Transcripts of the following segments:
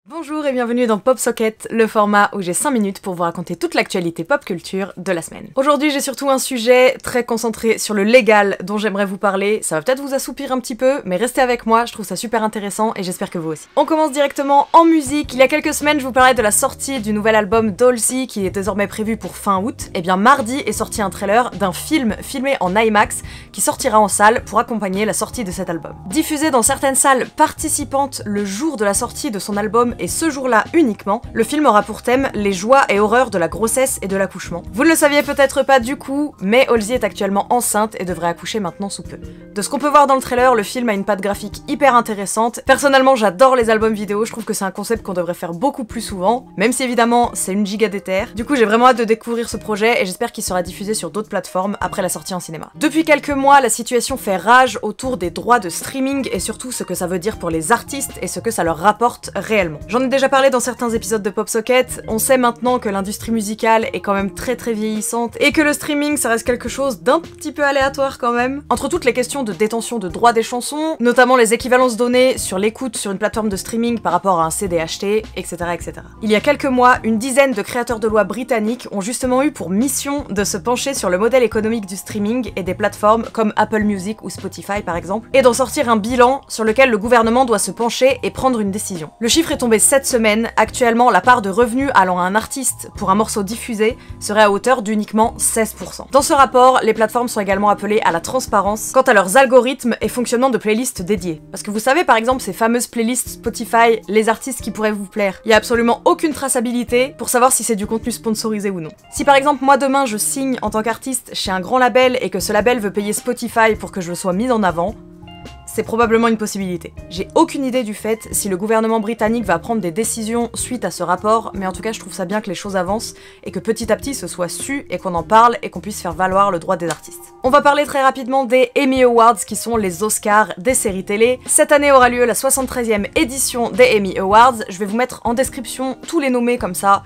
Bonjour et bienvenue dans Pop Socket, le format où j'ai 5 minutes pour vous raconter toute l'actualité pop culture de la semaine. Aujourd'hui j'ai surtout un sujet très concentré sur le légal dont j'aimerais vous parler. Ça va peut-être vous assoupir un petit peu, mais restez avec moi, je trouve ça super intéressant et j'espère que vous aussi. On commence directement en musique. Il y a quelques semaines je vous parlais de la sortie du nouvel album Dolce qui est désormais prévu pour fin août. Et bien mardi est sorti un trailer d'un film filmé en IMAX qui sortira en salle pour accompagner la sortie de cet album. Diffusé dans certaines salles participantes le jour de la sortie de son album et ce jour-là uniquement, le film aura pour thème les joies et horreurs de la grossesse et de l'accouchement. Vous ne le saviez peut-être pas du coup, mais Halsey est actuellement enceinte et devrait accoucher maintenant sous peu. De ce qu'on peut voir dans le trailer, le film a une patte graphique hyper intéressante. Personnellement, j'adore les albums vidéo, je trouve que c'est un concept qu'on devrait faire beaucoup plus souvent, même si évidemment c'est une giga déter. Du coup, j'ai vraiment hâte de découvrir ce projet et j'espère qu'il sera diffusé sur d'autres plateformes après la sortie en cinéma. Depuis quelques mois, la situation fait rage autour des droits de streaming et surtout ce que ça veut dire pour les artistes et ce que ça leur rapporte réellement. J'en ai déjà parlé dans certains épisodes de Pop Socket, on sait maintenant que l'industrie musicale est quand même très vieillissante et que le streaming ça reste quelque chose d'un petit peu aléatoire quand même. Entre toutes les questions de détention de droits des chansons, notamment les équivalences données sur l'écoute sur une plateforme de streaming par rapport à un CD acheté, etc. etc. Il y a quelques mois, une dizaine de créateurs de lois britanniques ont justement eu pour mission de se pencher sur le modèle économique du streaming et des plateformes comme Apple Music ou Spotify par exemple, et d'en sortir un bilan sur lequel le gouvernement doit se pencher et prendre une décision. Le chiffre est tombé cette semaine. Actuellement, la part de revenus allant à un artiste pour un morceau diffusé serait à hauteur d'uniquement 16%. Dans ce rapport, les plateformes sont également appelées à la transparence quant à leurs algorithmes et fonctionnement de playlists dédiées. Parce que vous savez par exemple ces fameuses playlists Spotify, les artistes qui pourraient vous plaire, il y a absolument aucune traçabilité pour savoir si c'est du contenu sponsorisé ou non. Si par exemple moi demain je signe en tant qu'artiste chez un grand label et que ce label veut payer Spotify pour que je sois mise en avant, c'est probablement une possibilité. J'ai aucune idée du fait si le gouvernement britannique va prendre des décisions suite à ce rapport, mais en tout cas je trouve ça bien que les choses avancent et que petit à petit ce soit su et qu'on en parle et qu'on puisse faire valoir le droit des artistes. On va parler très rapidement des Emmy Awards qui sont les Oscars des séries télé. Cette année aura lieu la 73e édition des Emmy Awards. Je vais vous mettre en description tous les nommés comme ça.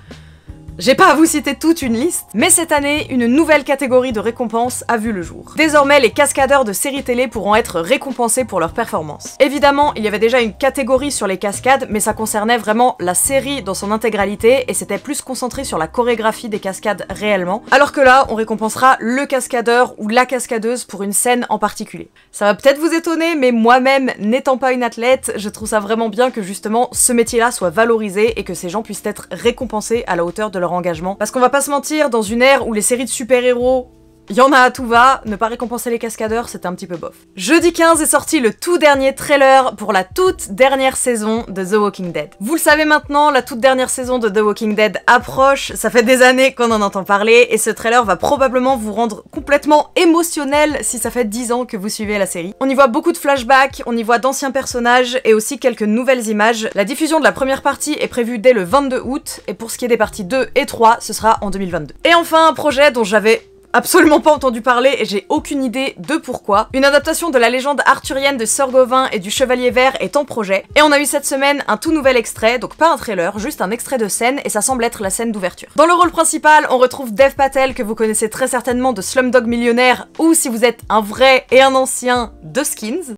J'ai pas à vous citer toute une liste, mais cette année, une nouvelle catégorie de récompenses a vu le jour. Désormais, les cascadeurs de séries télé pourront être récompensés pour leur performance. Évidemment, il y avait déjà une catégorie sur les cascades, mais ça concernait vraiment la série dans son intégralité, et c'était plus concentré sur la chorégraphie des cascades réellement, alors que là, on récompensera le cascadeur ou la cascadeuse pour une scène en particulier. Ça va peut-être vous étonner, mais moi-même, n'étant pas une athlète, je trouve ça vraiment bien que justement, ce métier-là soit valorisé et que ces gens puissent être récompensés à la hauteur de leur engagement. Parce qu'on va pas se mentir, dans une ère où les séries de super-héros, il y en a à tout va, ne pas récompenser les cascadeurs, c'était un petit peu bof. Jeudi 15 est sorti le tout dernier trailer pour la toute dernière saison de The Walking Dead. Vous le savez maintenant, la toute dernière saison de The Walking Dead approche, ça fait des années qu'on en entend parler, et ce trailer va probablement vous rendre complètement émotionnel si ça fait 10 ans que vous suivez la série. On y voit beaucoup de flashbacks, on y voit d'anciens personnages, et aussi quelques nouvelles images. La diffusion de la première partie est prévue dès le 22 août, et pour ce qui est des parties 2 et 3, ce sera en 2022. Et enfin, un projet dont j'avais absolument pas entendu parler et j'ai aucune idée de pourquoi. Une adaptation de la légende arthurienne de Sir Gawain et du Chevalier Vert est en projet, et on a eu cette semaine un tout nouvel extrait, donc pas un trailer, juste un extrait de scène, et ça semble être la scène d'ouverture. Dans le rôle principal, on retrouve Dev Patel, que vous connaissez très certainement de Slumdog Millionnaire, ou si vous êtes un vrai et un ancien de Skins.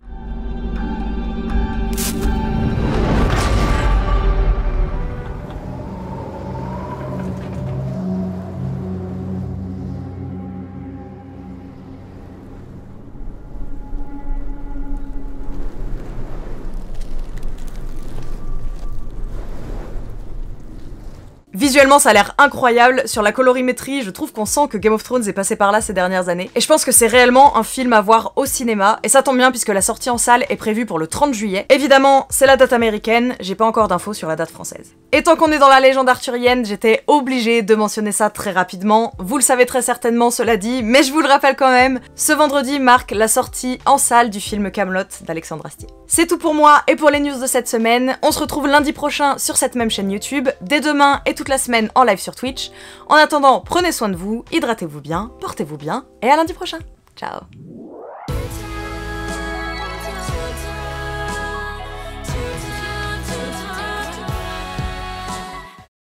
Visuellement, ça a l'air incroyable. Sur la colorimétrie, je trouve qu'on sent que Game of Thrones est passé par là ces dernières années. Et je pense que c'est réellement un film à voir au cinéma. Et ça tombe bien puisque la sortie en salle est prévue pour le 30 juillet. Évidemment, c'est la date américaine, j'ai pas encore d'infos sur la date française. Et tant qu'on est dans la légende arthurienne, j'étais obligée de mentionner ça très rapidement. Vous le savez très certainement, cela dit, mais je vous le rappelle quand même. Ce vendredi marque la sortie en salle du film Kaamelott d'Alexandre Astier. C'est tout pour moi et pour les news de cette semaine. On se retrouve lundi prochain sur cette même chaîne YouTube, dès demain et toute la semaine en live sur Twitch. En attendant, prenez soin de vous, hydratez-vous bien, portez-vous bien, et à lundi prochain. Ciao.